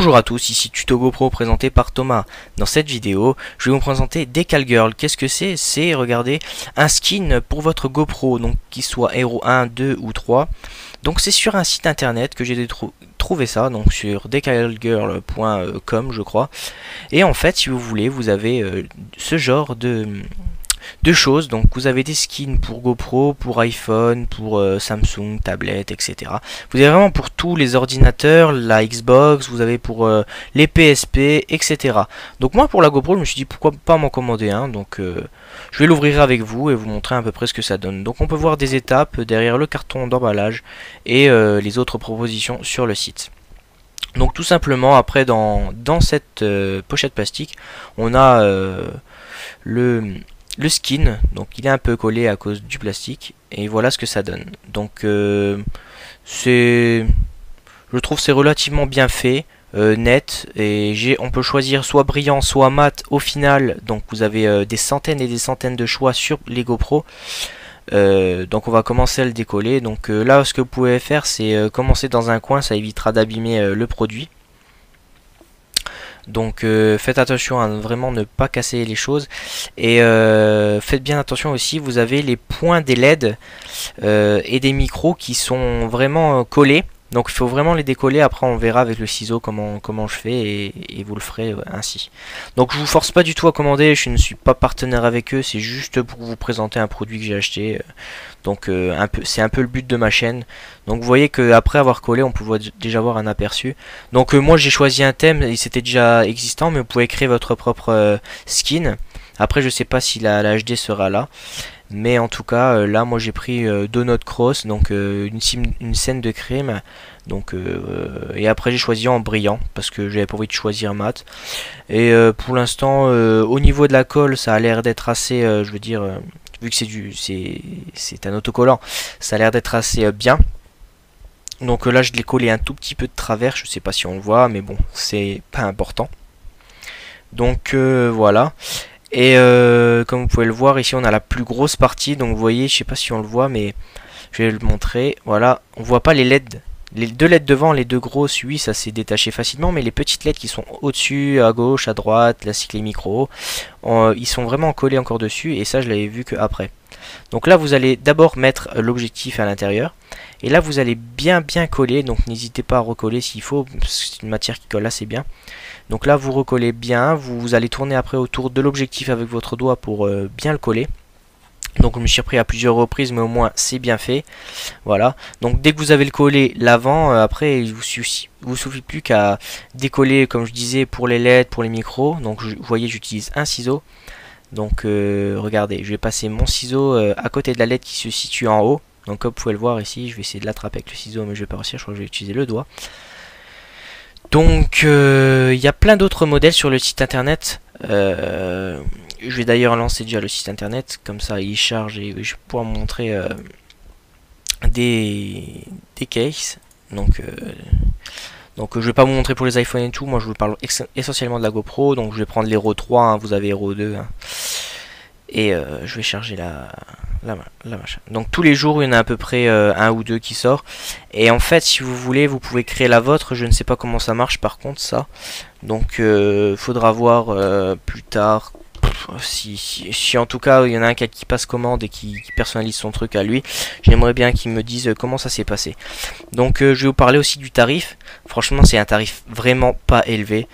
Bonjour à tous, ici Tuto GoPro présenté par Thomas. Dans cette vidéo, je vais vous présenter Decal Girl. Qu'est-ce que c'est? C'est, regardez, un skin pour votre GoPro, donc qu'il soit Hero 1, 2 ou 3. Donc c'est sur un site internet que j'ai trouvé ça, donc sur decalgirl.com je crois. Et en fait, si vous voulez, vous avez ce genre de choses. Donc vous avez des skins pour GoPro, pour iPhone, pour Samsung, tablette, etc. Vous avez vraiment pour tous les ordinateurs, la Xbox, vous avez pour les PSP, etc. Donc moi pour la GoPro, je me suis dit pourquoi pas m'en commander un. Donc je vais l'ouvrir avec vous et vous montrer à peu près ce que ça donne. Donc on peut voir des étapes derrière le carton d'emballage et les autres propositions sur le site. Donc tout simplement, après dans cette pochette plastique, on a le skin, donc il est un peu collé à cause du plastique, et voilà ce que ça donne. Donc je trouve c'est relativement bien fait, net, et on peut choisir soit brillant soit mat au final. Donc vous avez des centaines et des centaines de choix sur les GoPro. Donc on va commencer à le décoller. Donc là ce que vous pouvez faire, c'est commencer dans un coin, ça évitera d'abîmer le produit. Donc faites attention à vraiment ne pas casser les choses. Et faites bien attention aussi, vous avez les points des LED et des micros qui sont vraiment collés. Donc il faut vraiment les décoller. Après on verra avec le ciseau comment je fais, et vous le ferez ainsi. Donc je vous force pas du tout à commander, je ne suis pas partenaire avec eux, c'est juste pour vous présenter un produit que j'ai acheté. Donc c'est un peu le but de ma chaîne. Donc vous voyez que après avoir collé, on peut déjà avoir un aperçu. Donc moi j'ai choisi un thème, et c'était déjà existant, mais vous pouvez créer votre propre skin. Après je sais pas si la HD sera là, mais en tout cas là moi j'ai pris Donut Cross, donc une scène de crime. Donc et après j'ai choisi en brillant parce que j'avais pas envie de choisir mat. Et pour l'instant au niveau de la colle, ça a l'air d'être assez je veux dire vu que c'est un autocollant, ça a l'air d'être assez bien. Donc là je l'ai collé un tout petit peu de travers, je sais pas si on le voit, mais bon c'est pas important. Donc voilà. Et comme vous pouvez le voir ici, on a la plus grosse partie. Donc vous voyez, je sais pas si on le voit, mais je vais le montrer. Voilà, on voit pas les LED. Les deux LED devant, les deux grosses, oui, ça s'est détaché facilement. Mais les petites LED qui sont au-dessus, à gauche, à droite, là c'est les micros, ils sont vraiment collés encore dessus. Et ça, je l'avais vu que après. Donc là, vous allez d'abord mettre l'objectif à l'intérieur. Et là, vous allez bien coller. Donc n'hésitez pas à recoller s'il faut. C'est une matière qui colle assez bien. Donc là, vous recollez bien. Vous allez tourner après autour de l'objectif avec votre doigt pour bien le coller. Donc je me suis repris à plusieurs reprises, mais au moins c'est bien fait. Voilà. Donc dès que vous avez le collé l'avant, après il vous suffit plus qu'à décoller, comme je disais, pour les LED, pour les micros. Donc vous voyez, j'utilise un ciseau. Donc regardez, je vais passer mon ciseau à côté de la LED qui se situe en haut. Donc comme vous pouvez le voir ici, je vais essayer de l'attraper avec le ciseau, mais je vais pas réussir, je crois que je vais utiliser le doigt. Donc il y a plein d'autres modèles sur le site internet. Je vais d'ailleurs lancer déjà le site internet, comme ça il charge et je vais pouvoir vous montrer des cases. Donc je vais pas vous montrer pour les iPhones et tout, moi je vous parle essentiellement de la GoPro. Donc je vais prendre l'Hero 3, hein, vous avez Hero 2 hein, et je vais charger la machin. Donc tous les jours il y en a à peu près un ou deux qui sort. Et en fait si vous voulez, vous pouvez créer la vôtre. Je ne sais pas comment ça marche par contre ça. Donc faudra voir plus tard. Si en tout cas il y en a un qui passe commande et qui personnalise son truc à lui, j'aimerais bien qu'il me dise comment ça s'est passé. Donc je vais vous parler aussi du tarif. Franchement c'est un tarif vraiment pas élevé.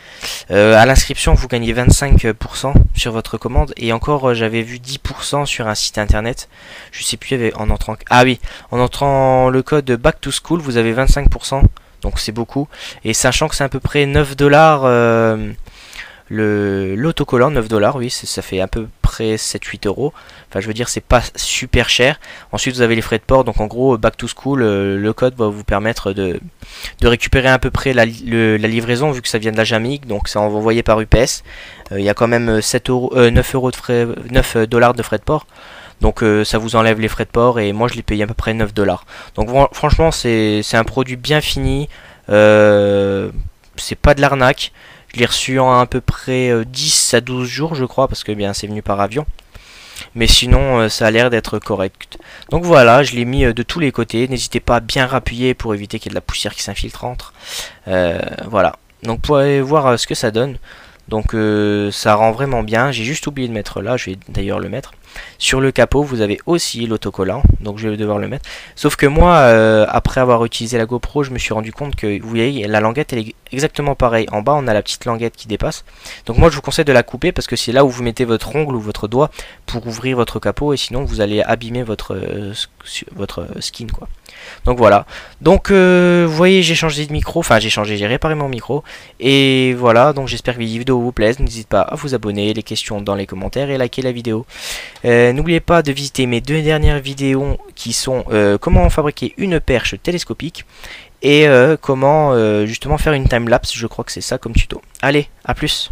À l'inscription vous gagnez 25% sur votre commande, et encore j'avais vu 10% sur un site internet. Je sais plus, en entrant, ah oui, en entrant le code Back to School vous avez 25%. Donc c'est beaucoup, et sachant que c'est à peu près 9 $. L'autocollant, 9 $, oui, ça fait à peu près 7-8 euros. Enfin, je veux dire, c'est pas super cher. Ensuite, vous avez les frais de port. Donc, en gros, Back to School, le code va vous permettre de récupérer à peu près la livraison, vu que ça vient de la Jamaïque. Donc, ça envoyé par UPS. Il y a quand même 9 euros de frais, 9 $ de frais de port. Donc, ça vous enlève les frais de port. Et moi, je l'ai payé à peu près 9 $. Donc, franchement, c'est un produit bien fini. C'est pas de l'arnaque. Je l'ai reçu en à peu près 10 à 12 jours je crois, parce que bien c'est venu par avion. Mais sinon ça a l'air d'être correct. Donc voilà, je l'ai mis de tous les côtés. N'hésitez pas à bien rappuyer pour éviter qu'il y ait de la poussière qui s'infiltre entre. Voilà. Donc vous pouvez voir ce que ça donne. Donc ça rend vraiment bien. J'ai juste oublié de mettre là, je vais d'ailleurs le mettre. Sur le capot, vous avez aussi l'autocollant, donc je vais devoir le mettre. Sauf que moi, après avoir utilisé la GoPro, je me suis rendu compte que, vous voyez, la languette, elle est exactement pareille. En bas, on a la petite languette qui dépasse. Donc moi, je vous conseille de la couper parce que c'est là où vous mettez votre ongle ou votre doigt pour ouvrir votre capot. Et sinon, vous allez abîmer votre skin, quoi. Donc voilà. Donc vous voyez, j'ai changé de micro, enfin j'ai réparé mon micro. Et voilà, donc j'espère que la vidéo vous plaise. N'hésitez pas à vous abonner, les questions dans les commentaires et liker la vidéo. N'oubliez pas de visiter mes 2 dernières vidéos qui sont comment fabriquer une perche télescopique et comment justement faire une timelapse, je crois que c'est ça comme tuto. Allez, à plus.